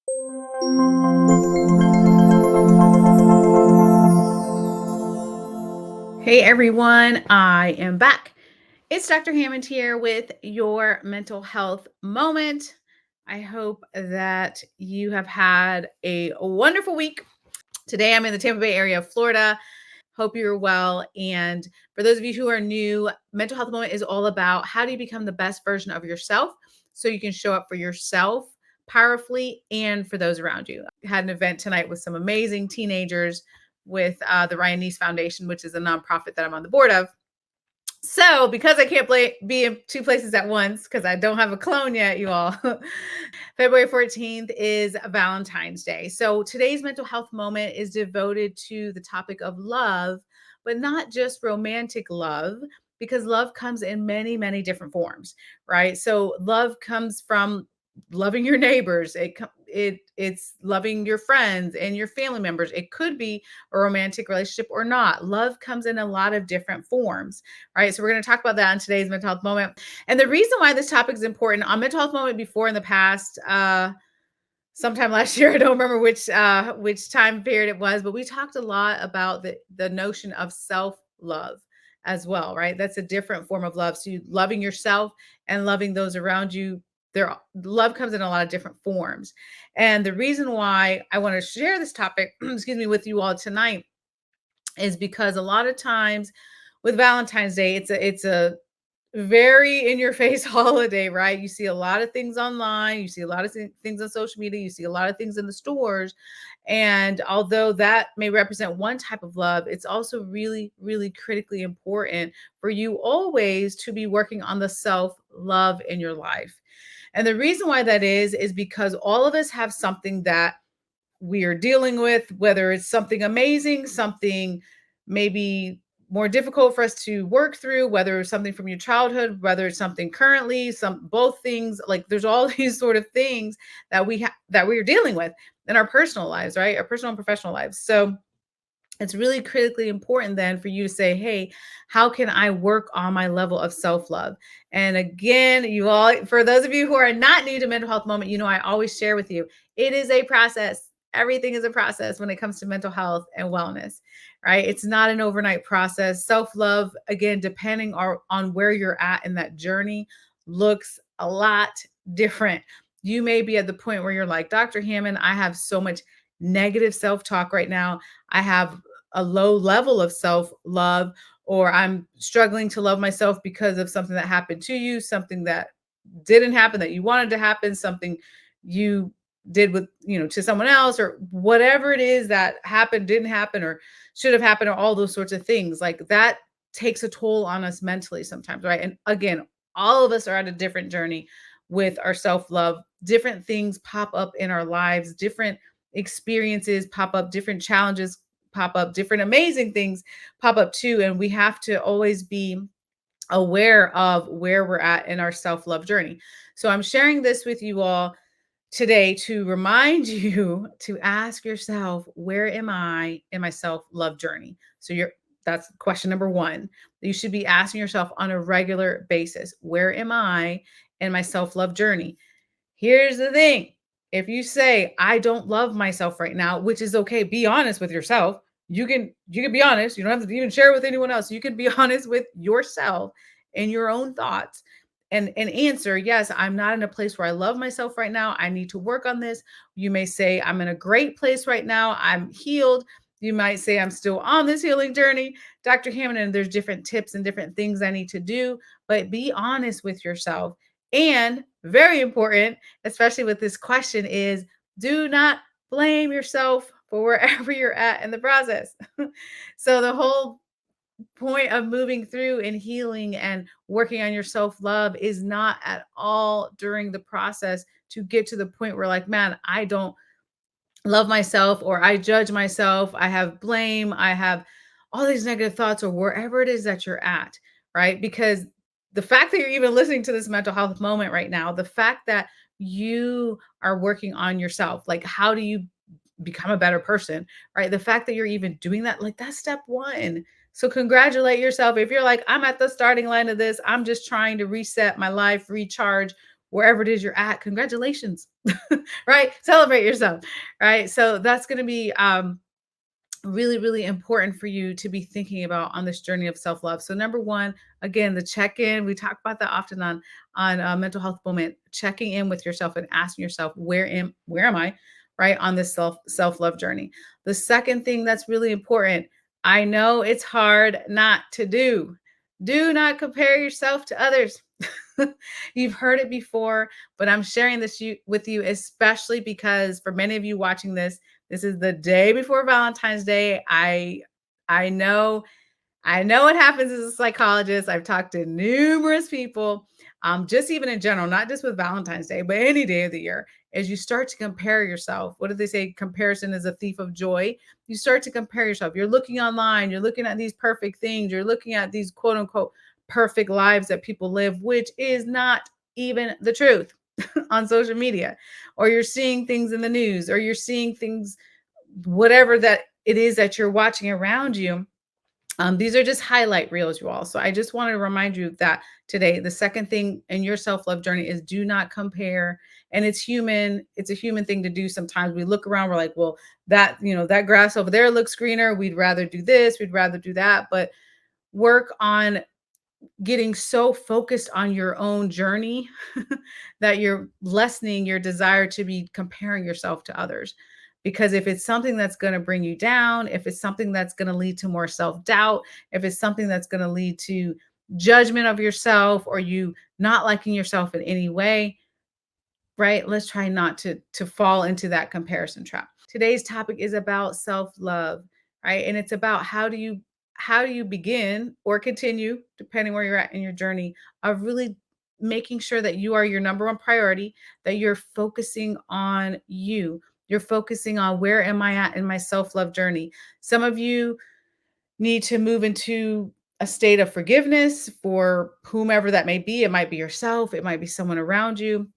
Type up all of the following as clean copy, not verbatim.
Hey everyone, I am back. It's Dr. Hammond here with your mental health moment. I hope that you have had a wonderful week. Today I'm in the Tampa Bay area of Florida. Hope you're well. And for those of you who are new, mental health moment is all about how do you become the best version of yourself so you can show up for yourself powerfully and for those around you. I had an event tonight with some amazing teenagers with the Ryan Neese Foundation, which is a nonprofit that I'm on the board of. So, because I can't be in two places at once, because I don't have a clone yet, you all, February 14th is Valentine's Day. So, today's mental health moment is devoted to the topic of love, but not just romantic love, because love comes in many, many different forms, right? So, love comes from loving your neighbors. It's loving your friends and your family members. It could be a romantic relationship or not. Love comes in a lot of different forms. All right, so we're going to talk about that in today's mental health moment. And the reason why this topic is important on mental health moment before in the past, sometime last year, I don't remember which time period it was, but we talked a lot about the notion of self love as well, right? That's a different form of love. So you loving yourself and loving those around you. Love comes in a lot of different forms. And the reason why I want to share this topic, excuse me, with you all tonight is because a lot of times with Valentine's Day, it's a very in your face holiday, right? You see a lot of things online, you see a lot of things on social media, you see a lot of things in the stores. And although that may represent one type of love, it's also really, really critically important for you always to be working on the self love in your life. And the reason why that is because all of us have something that we are dealing with, whether it's something amazing, something maybe more difficult for us to work through, whether it's something from your childhood, whether it's something currently, some both things. Like there's all these sort of things that we are dealing with in our personal lives, right? Our personal and professional lives. So it's really critically important then for you to say, hey, how can I work on my level of self-love? And again, you all, for those of you who are not new to mental health moment, I always share with you, it is a process. Everything is a process when it comes to mental health and wellness, right? It's not an overnight process. Self-love, again, depending on where you're at in that journey, looks a lot different. You may be at the point where you're like, Dr. Hammond, I have so much negative self-talk right now. I have a low level of self love, or I'm struggling to love myself because of something that happened to you, something that didn't happen that you wanted to happen, something you did with, to someone else, or whatever it is that happened, didn't happen, or should have happened, or all those sorts of things. Like that takes a toll on us mentally sometimes, right? And again, all of us are at a different journey with our self love. Different things pop up in our lives, different experiences pop up, different challenges pop up, different amazing things pop up too. And we have to always be aware of where we're at in our self love journey. So I'm sharing this with you all today to remind you to ask yourself, where am I in my self love journey? So that's question number one. You should be asking yourself on a regular basis, where am I in my self love journey? Here's the thing. If you say, I don't love myself right now, which is okay, be honest with yourself. You can be honest. You don't have to even share it with anyone else. You can be honest with yourself and your own thoughts and answer, yes, I'm not in a place where I love myself right now. I need to work on this. You may say, I'm in a great place right now. I'm healed. You might say, I'm still on this healing journey. Dr. Hammond, and there's different tips and different things I need to do, but be honest with yourself. And very important, especially with this question, is do not blame yourself for wherever you're at in the process. So the whole point of moving through and healing and working on your self-love is not at all during the process to get to the point where like, man, I don't love myself, or I judge myself, I have blame, I have all these negative thoughts, or wherever it is that you're at, right? Because the fact that you're even listening to this mental health moment right now, the fact that you are working on yourself, like how do you become a better person, right? The fact that you're even doing that, like that's step one. So congratulate yourself. If you're like, I'm at the starting line of this, I'm just trying to reset my life, recharge, wherever it is you're at, congratulations. Right? Celebrate yourself. Right? So that's going to be really, really important for you to be thinking about on this journey of self-love. So number one, again, the check-in. We talk about that often on mental health moment. Checking in with yourself and asking yourself, where am I, right, on this self-love journey. The second thing that's really important, I know it's hard not to do. Do not compare yourself to others. You've heard it before, but I'm sharing this with you, especially because for many of you watching this is the day before Valentine's Day. I know I know what happens as a psychologist. I've talked to numerous people, just even in general, not just with Valentine's Day, but any day of the year. As you start to compare yourself, what do they say? Comparison is a thief of joy. You start to compare yourself. You're looking online, you're looking at these perfect things, you're looking at these quote unquote perfect lives that people live, which is not even the truth on social media. Or you're seeing things in the news, or you're seeing things, whatever that it is that you're watching around you. These are just highlight reels, you all. So I just want to remind you that today, the second thing in your self love journey is do not compare. And it's human. It's a human thing to do. Sometimes we look around, we're like, well, that grass over there looks greener. We'd rather do this. We'd rather do that. But work on getting so focused on your own journey that you're lessening your desire to be comparing yourself to others. Because if it's something that's going to bring you down, if it's something that's going to lead to more self doubt, if it's something that's going to lead to judgment of yourself or you not liking yourself in any way, right? Let's try not to fall into that comparison trap. Today's topic is about self-love, right? And it's about how do you begin or continue, depending where you're at in your journey, of really making sure that you are your number one priority, that you're focusing on you. You're focusing on where am I at in my self-love journey. Some of you need to move into a state of forgiveness for whomever that may be. It might be yourself, it might be someone around you.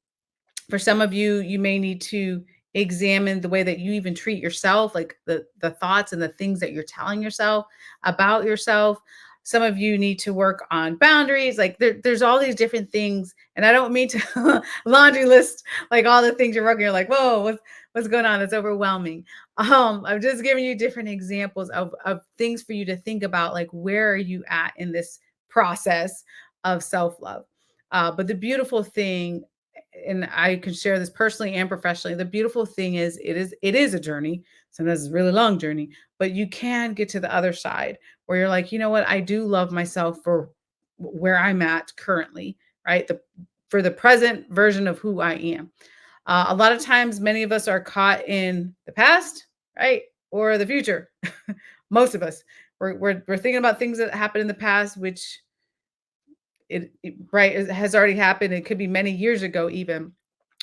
For some of you, you may need to examine the way that you even treat yourself, like the thoughts and the things that you're telling yourself about yourself. Some of you need to work on boundaries. Like there's all these different things, and I don't mean to laundry list like all the things you're working. You're like, whoa, what's going on? It's overwhelming. I'm just giving you different examples of things for you to think about, like where are you at in this process of self love. But the beautiful thing, and I can share this personally and professionally. The beautiful thing is it is a journey. Sometimes it's a really long journey, but you can get to the other side where you're like, you know what, I do love myself for where I'm at currently, right? For the present version of who I am. A lot of times, many of us are caught in the past, right, or the future. Most of us, we're thinking about things that happened in the past, which right, it has already happened. It could be many years ago even,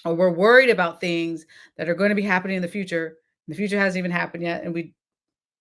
or we're worried about things that are going to be happening in the future. The future hasn't even happened yet, and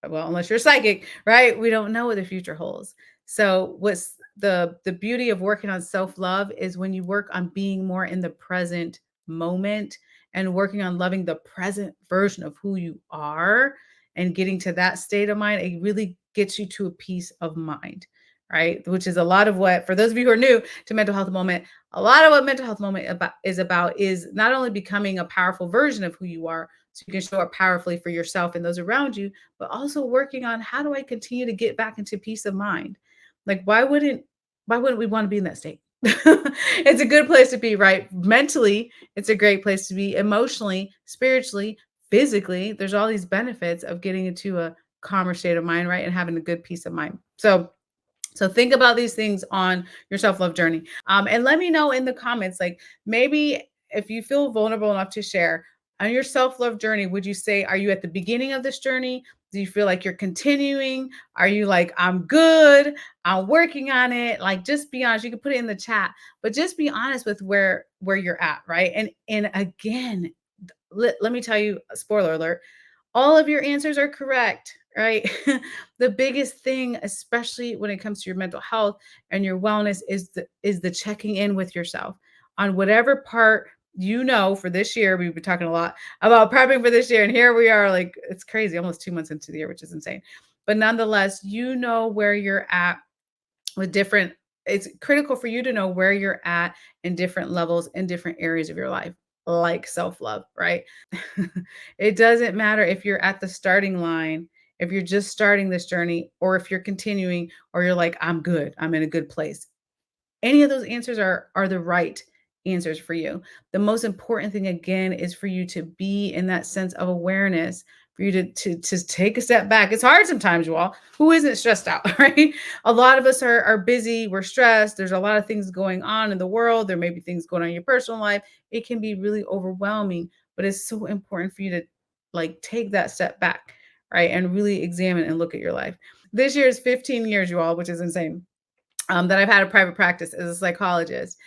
well, unless you're psychic, right? We don't know what the future holds. So what's the beauty of working on self-love is when you work on being more in the present moment and working on loving the present version of who you are and getting to that state of mind, it really gets you to a peace of mind, right? Which is a lot of what, for those of you who are new to mental health moment, a lot of what mental health moment is not only becoming a powerful version of who you are so you can show up powerfully for yourself and those around you, but also working on how do I continue to get back into peace of mind? Like why wouldn't we want to be in that state? It's a good place to be, right? Mentally, it's a great place to be. Emotionally, spiritually, physically, there's all these benefits of getting into a calmer state of mind, right? And having a good peace of mind. So think about these things on your self-love journey. And let me know in the comments, like maybe if you feel vulnerable enough to share on your self-love journey, would you say, are you at the beginning of this journey? Do you feel like you're continuing? Are you like, I'm good, I'm working on it? Like, just be honest. You can put it in the chat, but just be honest with where you're at, right? And again, let me tell you, spoiler alert, all of your answers are correct, right? The biggest thing, especially when it comes to your mental health and your wellness, is the checking in with yourself on whatever part for this year. We've been talking a lot about prepping for this year, and here we are, like it's crazy, almost 2 months into the year, which is insane. But nonetheless, where you're at with different it's critical for you to know where you're at in different levels in different areas of your life, like self-love, right? It doesn't matter if you're at the starting line, if you're just starting this journey, or if you're continuing, or you're like, I'm good, I'm in a good place. Any of those answers are the right answers for you. The most important thing again is for you to be in that sense of awareness, for you to take a step back. It's hard sometimes, you all. Who isn't stressed out, right? A lot of us are busy, we're stressed. There's a lot of things going on in the world. There may be things going on in your personal life. It can be really overwhelming, but it's so important for you to like take that step back, right? And really examine and look at your life. This year is 15 years, you all, which is insane, that I've had a private practice as a psychologist.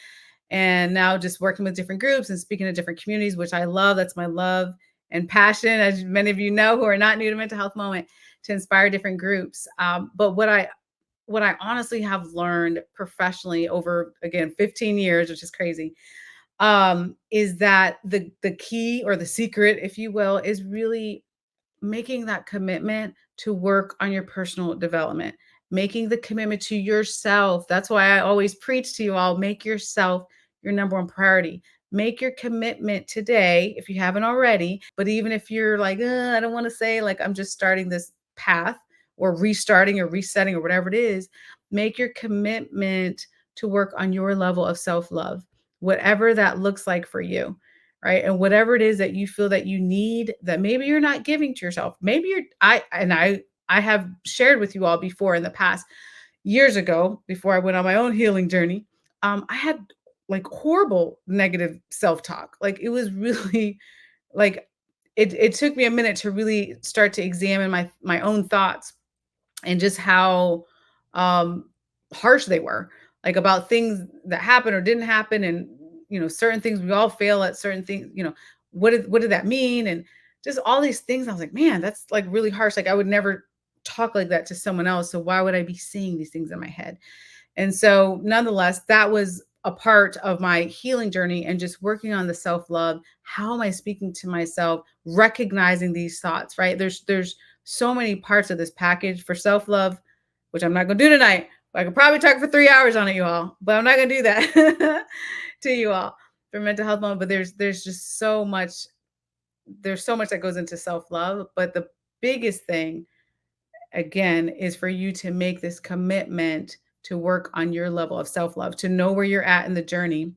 And now just working with different groups and speaking to different communities, which I love. That's my love and passion, as many of you know who are not new to mental health moment, to inspire different groups. But what I honestly have learned professionally over again 15 years, which is crazy, is that the key or the secret, if you will, is really making that commitment to work on your personal development, making the commitment to yourself. That's why I always preach to you all, make yourself your number one priority. Make your commitment today if you haven't already. But even if you're like, I don't want to say, like, I'm just starting this path or restarting or resetting or whatever it is, make your commitment to work on your level of self love, whatever that looks like for you, right? And whatever it is that you feel that you need, that maybe you're not giving to yourself. Maybe you're I have shared with you all before in the past, years ago, before I went on my own healing journey. I had like horrible negative self-talk. Like it was really like it took me a minute to really start to examine my own thoughts and just how um harsh they were, like about things that happened or didn't happen. And certain things, we all fail at certain things. What did that mean? And just all these things, I was like, man, that's like really harsh. Like I would never talk like that to someone else, so why would I be seeing these things in my head? And so, nonetheless, that was a part of my healing journey and just working on the self-love. How am I speaking to myself? Recognizing these thoughts, right? There's so many parts of this package for self-love, which I'm not going to do tonight. I could probably talk for 3 hours on it, you all, but I'm not going to do that to you all for mental health moment. But there's just so much. There's so much that goes into self-love. But the biggest thing, again, is for you to make this commitment to work on your level of self-love, to know where you're at in the journey.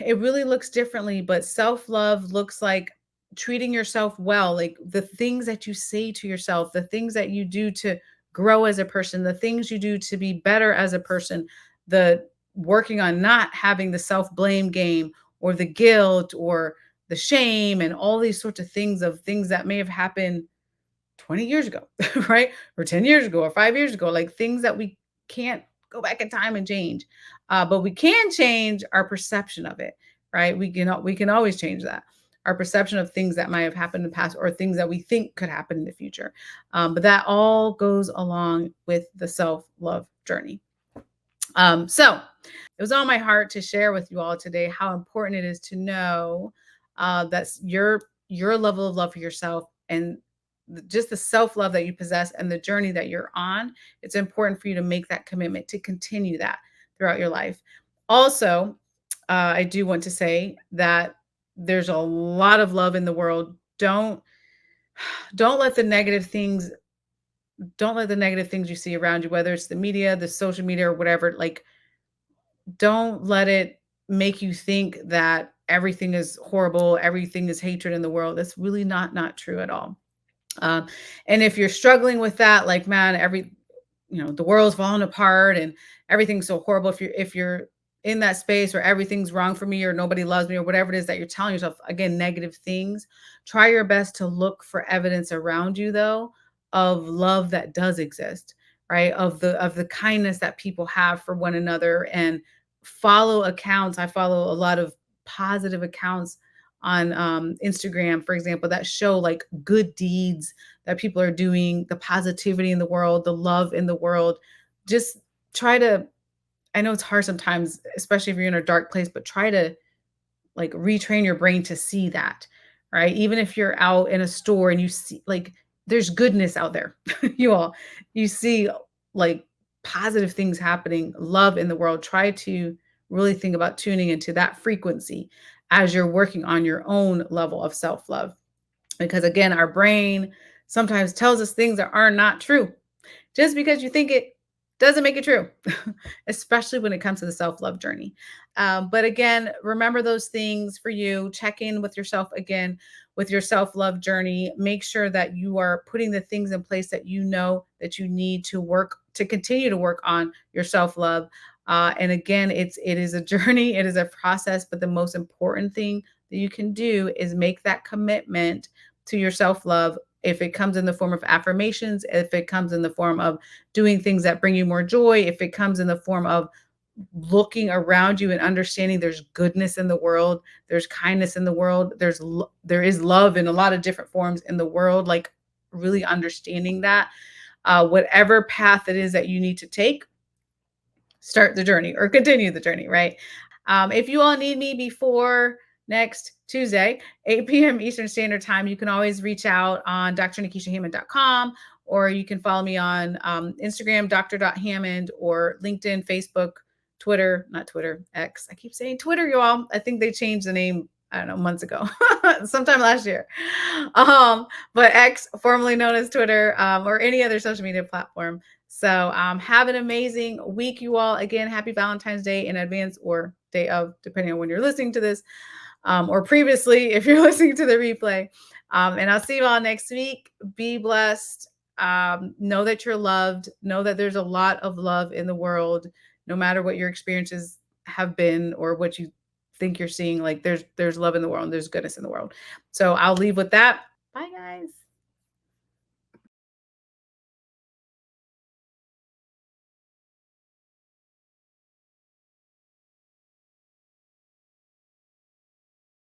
It really looks differently, but self-love looks like treating yourself well, like the things that you say to yourself, the things that you do to grow as a person, the things you do to be better as a person, the working on not having the self-blame game or the guilt or the shame and all these sorts of things that may have happened 20 years ago, right? Or 10 years ago or 5 years ago, like things that we can't go back in time and change. But we can change our perception of it, right? We can always change that. Our perception of things that might have happened in the past or things that we think could happen in the future. But that all goes along with the self-love journey. So it was on my heart to share with you all today how important it is to know that's your level of love for yourself and just the self-love that you possess and the journey that you're on. It's important for you to make that commitment to continue that throughout your life. Also, I do want to say that there's a lot of love in the world. Don't let the negative things don't let the negative things you see around you, whether it's the media, the social media, or whatever, like don't let it make you think that everything is horrible, everything is hatred in the world. That's really not true at all. Um, and if you're struggling with that, like, man, the world's falling apart and everything's so horrible. If you're in that space where everything's wrong for me or nobody loves me or whatever it is that you're telling yourself, again, negative things, try your best to look for evidence around you, though, of love that does exist, right? Of the kindness that people have for one another, and follow accounts. I follow a lot of positive accounts on Instagram, for example, that show like good deeds that people are doing, the positivity in the world, the love in the world. Just try to, I know it's hard sometimes, especially if you're in a dark place, but try to like retrain your brain to see that, right? Even if you're out in a store and you see like there's goodness out there, you all, you see like positive things happening, love in the world, try to really think about tuning into that frequency as you're working on your own level of self-love. Because again, our brain sometimes tells us things that are not true. Just because you think it doesn't make it true, especially when it comes to the self love journey. But again, remember those things for you. Check in with yourself again with your self love journey. Make sure that you are putting the things in place that you know that you need to work to continue to work on your self love. And again, it is a journey, it is a process, but the most important thing that you can do is make that commitment to your self love. If it comes in the form of affirmations, if it comes in the form of doing things that bring you more joy, if it comes in the form of looking around you and understanding there's goodness in the world, there's kindness in the world, there is love in a lot of different forms in the world, like really understanding that whatever path it is that you need to take, start the journey or continue the journey, right? If you all need me before next Tuesday, 8 p.m. Eastern Standard Time, you can always reach out on drnekeshiahammond.com, or you can follow me on Instagram, dr.hammond, or LinkedIn, Facebook, Twitter, not Twitter, X. I keep saying Twitter, y'all. I think they changed the name, I don't know, months ago, sometime last year. But X, formerly known as Twitter, or any other social media platform. So have an amazing week, you all. Again, happy Valentine's Day in advance or day of, depending on when you're listening to this, or previously if you're listening to the replay. And I'll see you all next week. Be blessed. Know that you're loved. Know that there's a lot of love in the world, no matter what your experiences have been or what you think you're seeing. Like there's love in the world and there's goodness in the world. So I'll leave with that. Bye, guys.